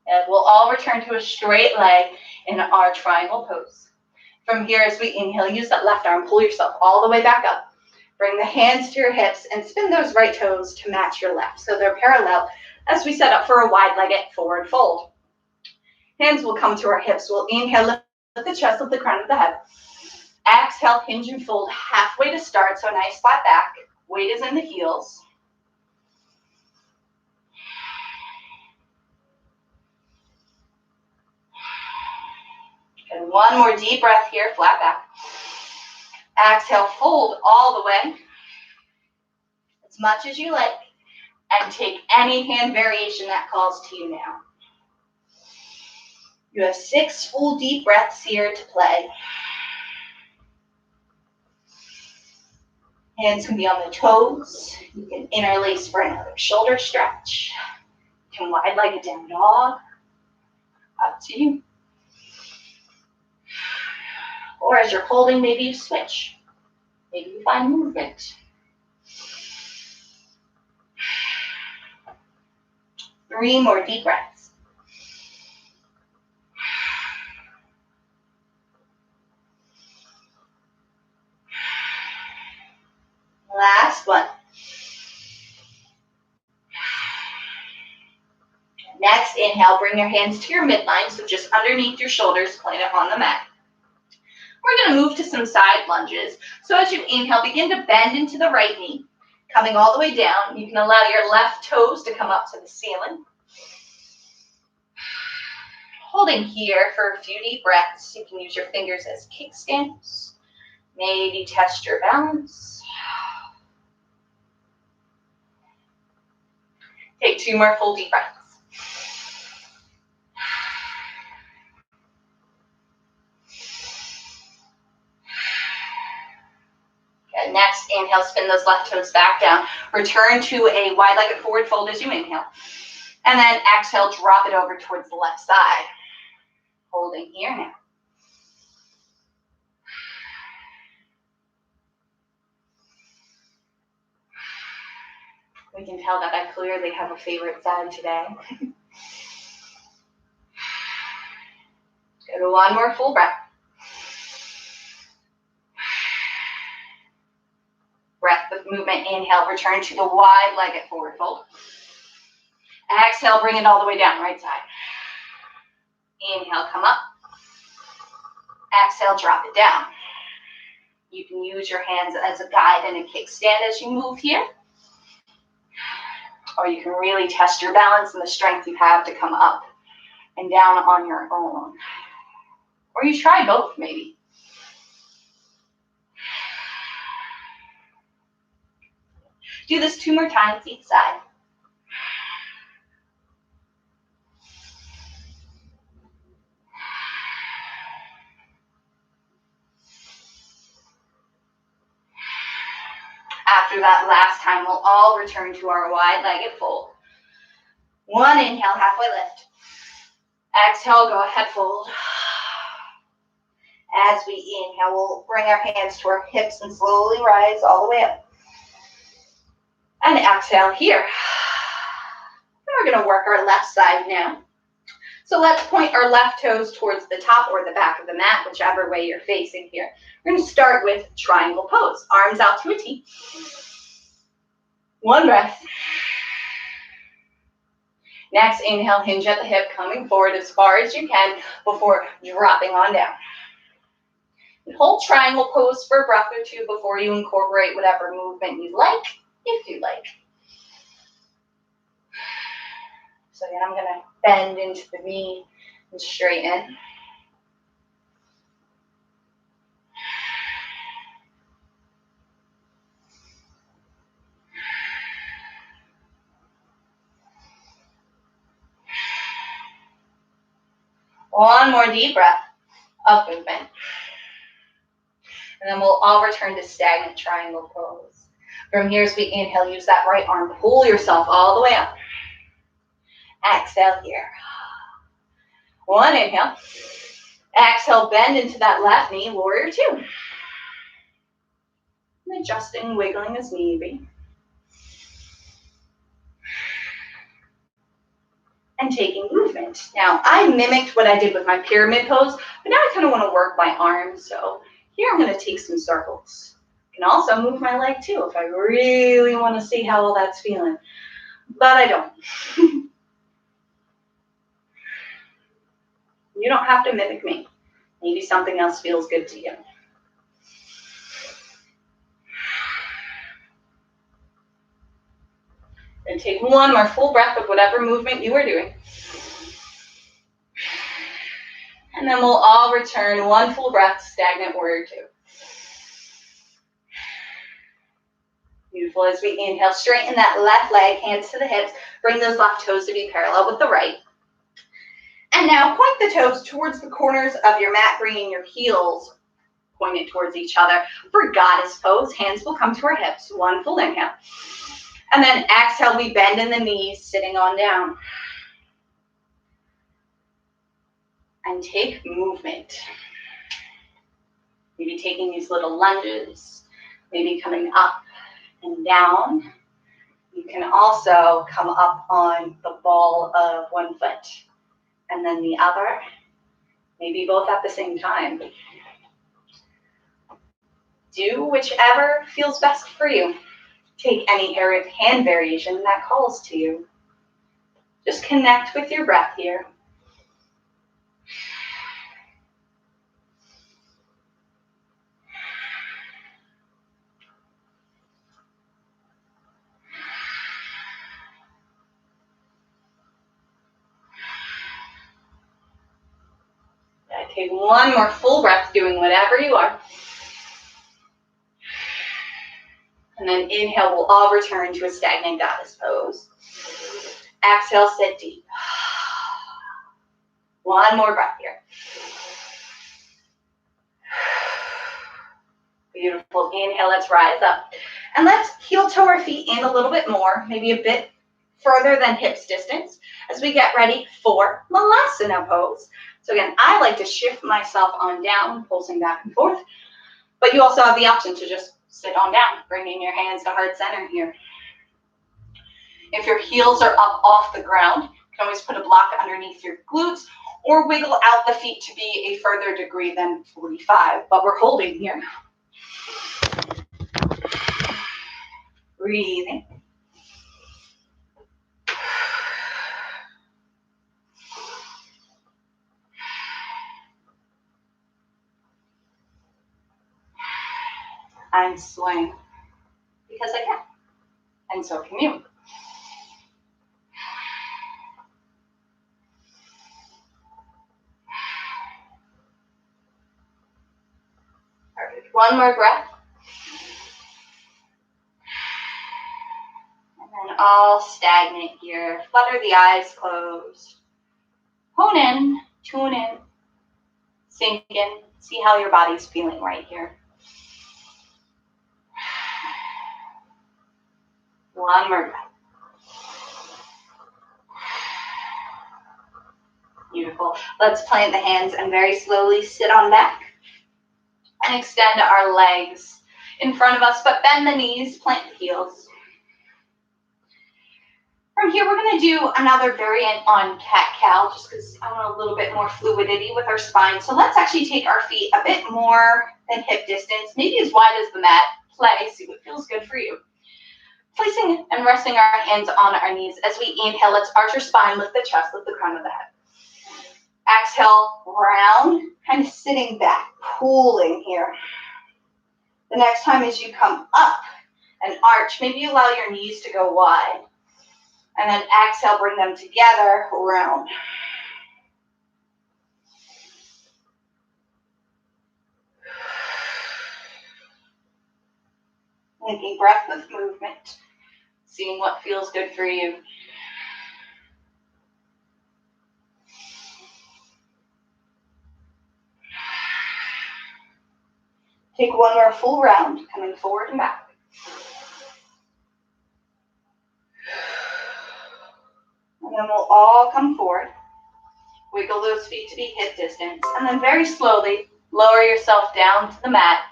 And we'll all return to a straight leg in our triangle pose. From here, as we inhale, use that left arm, pull yourself all the way back up. Bring the hands to your hips and spin those right toes to match your left. So they're parallel as we set up for a wide-legged forward fold. Hands will come to our hips. We'll inhale, lift the chest, lift the crown of the head. Exhale, hinge and fold halfway to start, so a nice flat back. Weight is in the heels. And one more deep breath here, flat back. Exhale, fold all the way, as much as you like, and take any hand variation that calls to you now. You have 6 full deep breaths here to play. Hands can be on the toes. You can interlace for another shoulder stretch. You can wide-legged down dog. Up to you. Or as you're holding, maybe you switch. Maybe you find movement. 3 more deep breaths. Last one. Next, inhale, bring your hands to your midline, so just underneath your shoulders, plant it on the mat. We're going to move to some side lunges. So as you inhale, begin to bend into the right knee. Coming all the way down, you can allow your left toes to come up to the ceiling. Holding here for a few deep breaths. You can use your fingers as kickstands. Maybe test your balance. Take 2 more full deep breaths. Good. Next, inhale, spin those left toes back down. Return to a wide-legged forward fold as you inhale. And then exhale, drop it over towards the left side. Holding here now. We can tell that I clearly have a favorite side today. Go to one more full breath. Breath with movement. Inhale, return to the wide-legged forward fold. Exhale, bring it all the way down, right side. Inhale, come up. Exhale, drop it down. You can use your hands as a guide and a kickstand as you move here. Or you can really test your balance and the strength you have to come up and down on your own. Or you try both, maybe. Do this 2 more times each side. After that last time, we'll all return to our wide-legged fold. One inhale, halfway lift. Exhale, go ahead, fold. As we inhale, we'll bring our hands to our hips and slowly rise all the way up. And exhale here. And we're going to work our left side now. So let's point our left toes towards the top or the back of the mat, whichever way you're facing here. We're going to start with triangle pose. Arms out to a T. One breath. Next, inhale, hinge at the hip, coming forward as far as you can before dropping on down. And hold triangle pose for a breath or two before you incorporate whatever movement you like, if you like. So again, I'm going to bend into the knee and straighten. One more deep breath of movement. And then we'll all return to stagnant triangle pose. From here, as we inhale, use that right arm. Pull yourself all the way up. Exhale here. One inhale. Exhale, bend into that left knee, warrior 2. And adjusting, wiggling as need be. And taking movement. Now, I mimicked what I did with my pyramid pose, but now I kind of want to work my arms. So here I'm going to take some circles. I can also move my leg too if I really want to see how all that's feeling. But I don't. You don't have to mimic me. Maybe something else feels good to you. And take one more full breath of whatever movement you are doing. And then we'll all return one full breath, stagnant warrior 2. Beautiful. As we inhale, straighten that left leg, hands to the hips. Bring those left toes to be parallel with the right. And now point the toes towards the corners of your mat, bringing your heels pointed towards each other. For goddess pose, hands will come to our hips. One full inhale. And then exhale, we bend in the knees, sitting on down. And take movement. Maybe taking these little lunges, maybe coming up and down. You can also come up on the ball of one foot and then the other, maybe both at the same time. Do whichever feels best for you. Take any hand variation that calls to you. Just connect with your breath here. Take one more full breath, doing whatever you are. And then inhale, we'll all return to a stagnant goddess pose. Exhale, sit deep. One more breath here. Beautiful. Inhale, let's rise up. And let's heel toe our feet in a little bit more, maybe a bit further than hips distance, as we get ready for Malasana pose. So again, I like to shift myself on down, pulsing back and forth, but you also have the option to just sit on down, bringing your hands to heart center here. If your heels are up off the ground, you can always put a block underneath your glutes or wiggle out the feet to be a further degree than 45, but we're holding here. Breathing. I'm swaying because I can, and so can you. Perfect. One more breath. And then all stagnant here. Flutter the eyes closed. Hone in, tune in, sink in, see how your body's feeling right here. One more breath. Beautiful. Let's plant the hands and very slowly sit on back and extend our legs in front of us, but bend the knees, plant the heels. From here, we're going to do another variant on cat-cow, just because I want a little bit more fluidity with our spine. So let's actually take our feet a bit more than hip distance, maybe as wide as the mat. Play, see what feels good for you. Placing and resting our hands on our knees. As we inhale, let's arch our spine, lift the chest, lift the crown of the head. Exhale, round, kind of sitting back, pulling here. The next time as you come up and arch, maybe allow your knees to go wide. And then exhale, bring them together, round. Linking breath with movement, seeing what feels good for you. Take one more full round, coming forward and back. And then we'll all come forward. Wiggle those feet to be hip distance. And then very slowly, lower yourself down to the mat.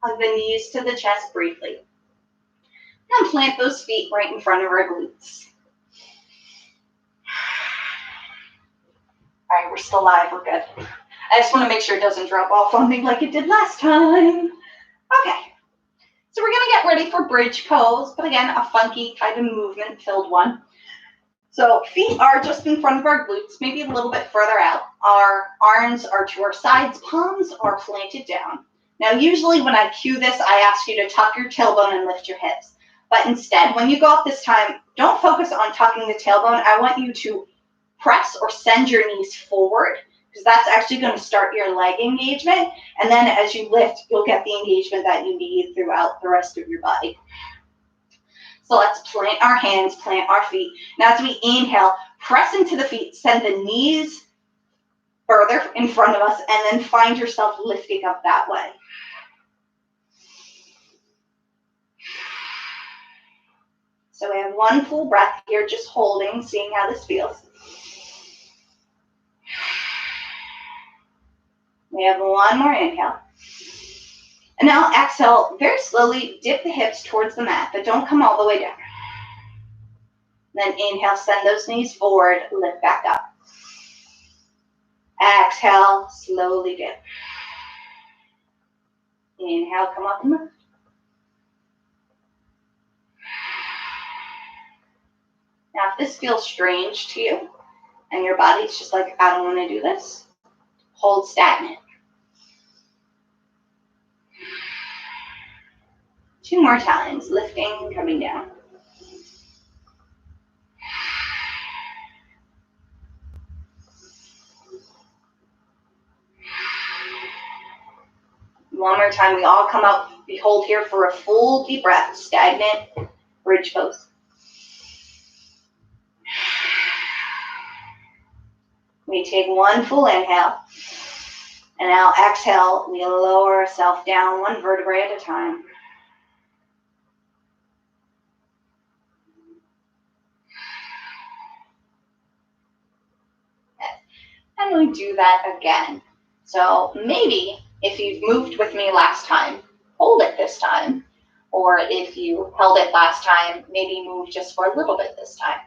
Hug the knees to the chest briefly. And plant those feet right in front of our glutes. All right, we're still live, we're good. I just want to make sure it doesn't drop off on me like it did last time. Okay, so we're going to get ready for bridge pose, but again, a funky kind of movement-filled one. So feet are just in front of our glutes, maybe a little bit further out. Our arms are to our sides, palms are planted down. Now, usually when I cue this, I ask you to tuck your tailbone and lift your hips. But instead, when you go up this time, don't focus on tucking the tailbone. I want you to press or send your knees forward, because that's actually going to start your leg engagement. And then as you lift, you'll get the engagement that you need throughout the rest of your body. So let's plant our hands, plant our feet. Now as we inhale, press into the feet, send the knees further in front of us, and then find yourself lifting up that way. So we have one full breath here, just holding, seeing how this feels. We have one more inhale. And now exhale, very slowly dip the hips towards the mat, but don't come all the way down. Then inhale, send those knees forward, lift back up. Exhale, slowly dip. Inhale, come up and lift. Now if this feels strange to you, and your body's just like, I don't want to do this, hold stagnant. 2 more times, lifting, coming down. One more time, we all come up, we hold here for a full deep breath, stagnant, bridge pose. We take one full inhale, and now exhale, we lower ourselves down 1 vertebrae at a time. And we do that again. So maybe if you've moved with me last time, hold it this time. Or if you held it last time, maybe move just for a little bit this time.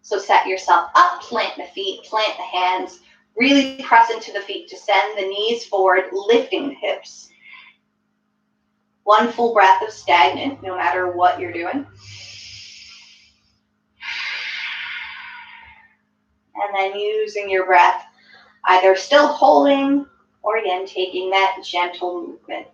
So set yourself up, plant the feet, plant the hands, really press into the feet to send the knees forward, lifting the hips. One full breath of stagnant, no matter what you're doing. And then using your breath, either still holding or again taking that gentle movement.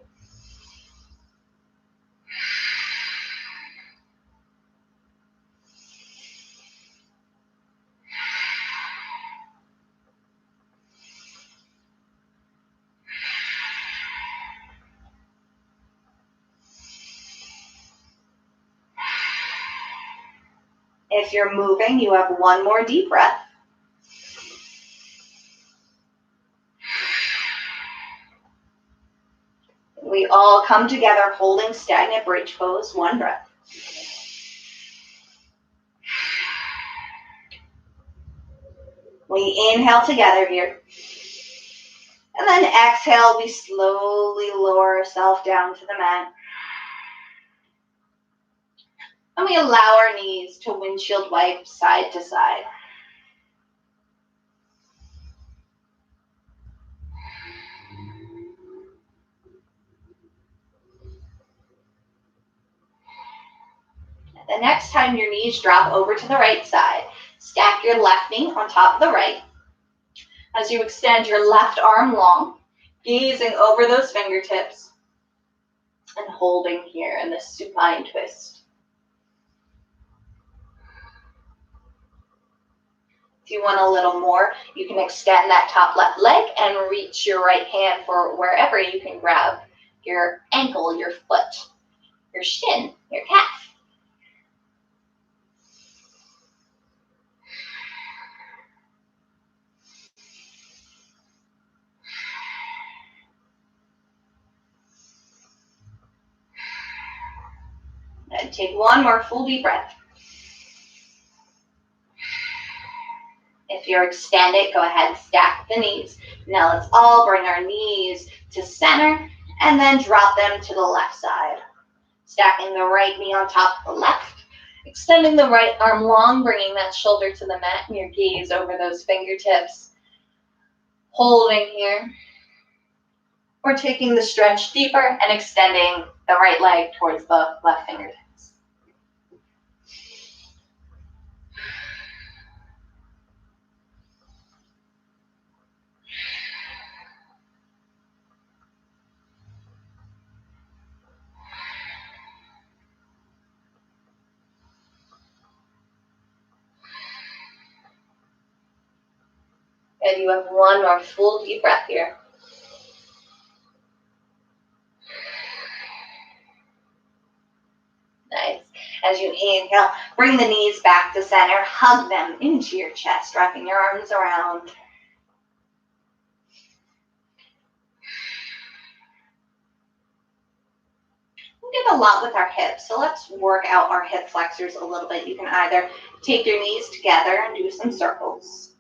If you're moving, you have one more deep breath. We all come together holding stagnant bridge pose, one breath. We inhale together here. And then exhale, we slowly lower ourselves down to the mat. And we allow our knees to windshield wipe side to side. The next time your knees drop over to the right side, stack your left knee on top of the right. As you extend your left arm long, gazing over those fingertips and holding here in this supine twist. If you want a little more, you can extend that top left leg and reach your right hand for wherever you can grab your ankle, your foot, your shin, your calf. And take one more full deep breath. If you're extended, go ahead and stack the knees. Now let's all bring our knees to center and then drop them to the left side. Stacking the right knee on top of the left. Extending the right arm long, bringing that shoulder to the mat and your gaze over those fingertips. Holding here. Or taking the stretch deeper and extending the right leg towards the left fingertips. And you have one more full deep breath here. Nice. As you inhale, bring the knees back to center. Hug them into your chest, wrapping your arms around. We did a lot with our hips, so let's work out our hip flexors a little bit. You can either take your knees together and do some circles.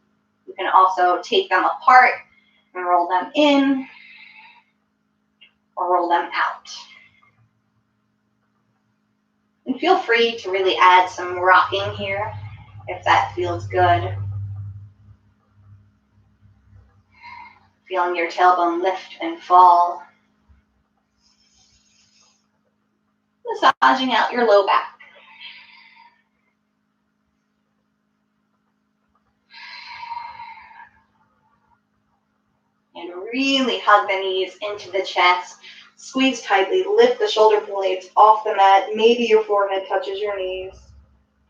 You can also take them apart and roll them in or roll them out. And feel free to really add some rocking here if that feels good. Feeling your tailbone lift and fall. Massaging out your low back. And really hug the knees into the chest. Squeeze tightly, lift the shoulder blades off the mat. Maybe your forehead touches your knees.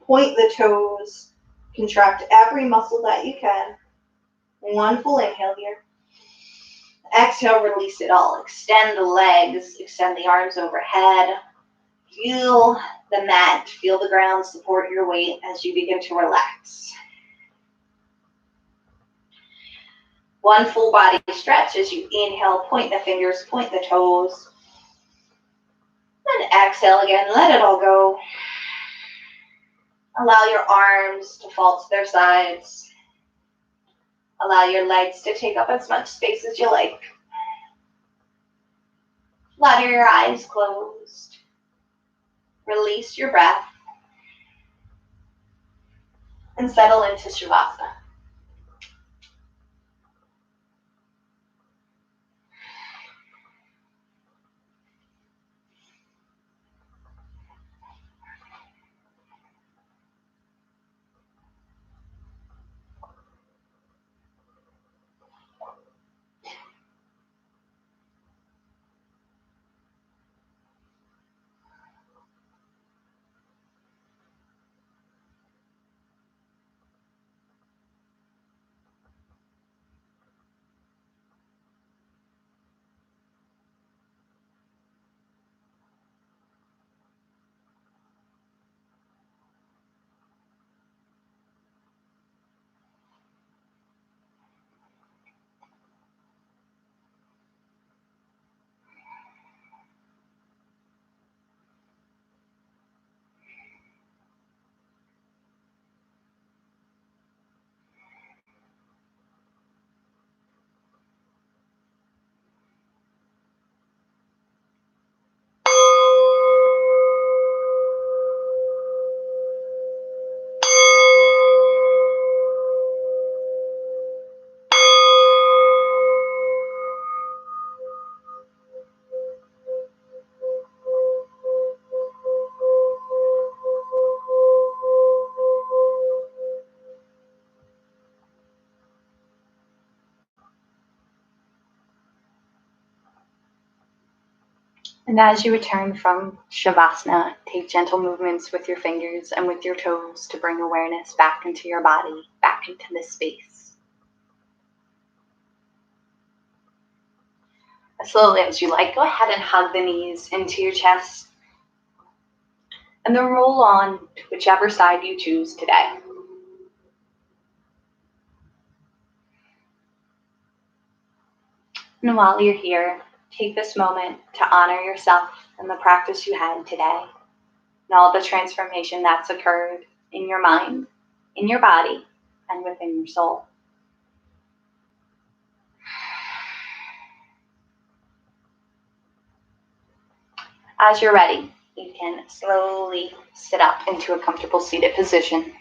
Point the toes. Contract every muscle that you can. One full inhale here. Exhale, release it all. Extend the legs, extend the arms overhead. Feel the mat, feel the ground support your weight as you begin to relax. One full body stretch as you inhale, point the fingers, point the toes. Then exhale again, let it all go. Allow your arms to fall to their sides. Allow your legs to take up as much space as you like. Flutter your eyes closed. Release your breath and settle into Shavasana. And as you return from Shavasana, take gentle movements with your fingers and with your toes to bring awareness back into your body, back into this space. As slowly as you like, go ahead and hug the knees into your chest and then roll on to whichever side you choose today. And while you're here, take this moment to honor yourself and the practice you had today and all the transformation that's occurred in your mind, in your body, and within your soul. As you're ready, you can slowly sit up into a comfortable seated position.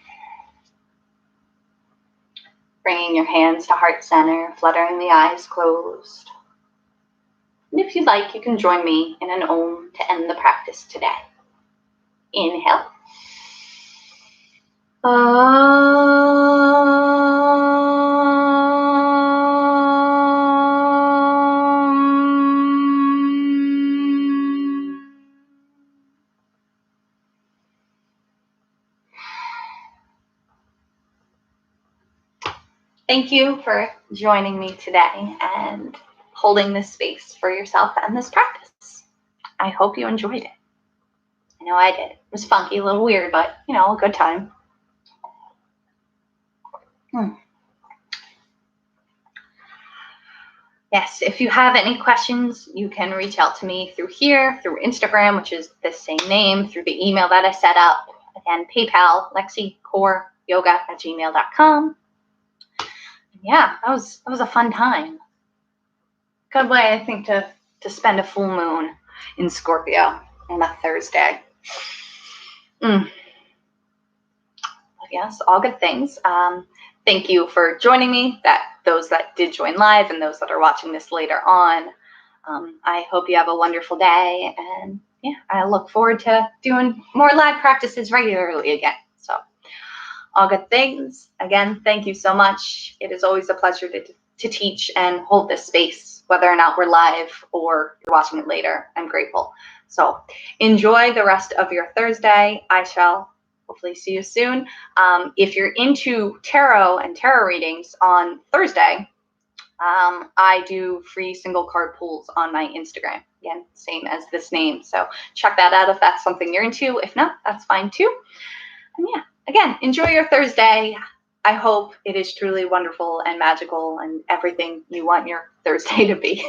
Bringing your hands to heart center, fluttering the eyes closed. And if you'd like, you can join me in an Om to end the practice today. Inhale. Thank you for joining me today and holding this space for yourself and this practice. I hope you enjoyed it. I know I did. It was funky, a little weird, but, a good time. Yes, if you have any questions, you can reach out to me through here, through Instagram, which is the same name, through the email that I set up. Again, PayPal, lexicoreyoga@gmail.com. Yeah, that was a fun time. Good way, I think, to spend a full moon in Scorpio on a Thursday. Yes, all good things. Thank you for joining me, those that did join live and those that are watching this later on. I hope you have a wonderful day, and I look forward to doing more live practices regularly again. So, all good things. Again, thank you so much. It is always a pleasure to teach and hold this space, whether or not we're live or you're watching it later. I'm grateful. So, enjoy the rest of your Thursday. I shall hopefully see you soon. If you're into tarot and tarot readings on Thursday, I do free single card pulls on my Instagram. Again, same as this name. So check that out if that's something you're into. If not, that's fine too. And again, enjoy your Thursday. I hope it is truly wonderful and magical and everything you want your Thursday to be.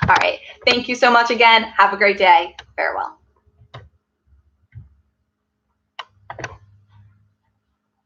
All right. Thank you so much again. Have a great day. Farewell.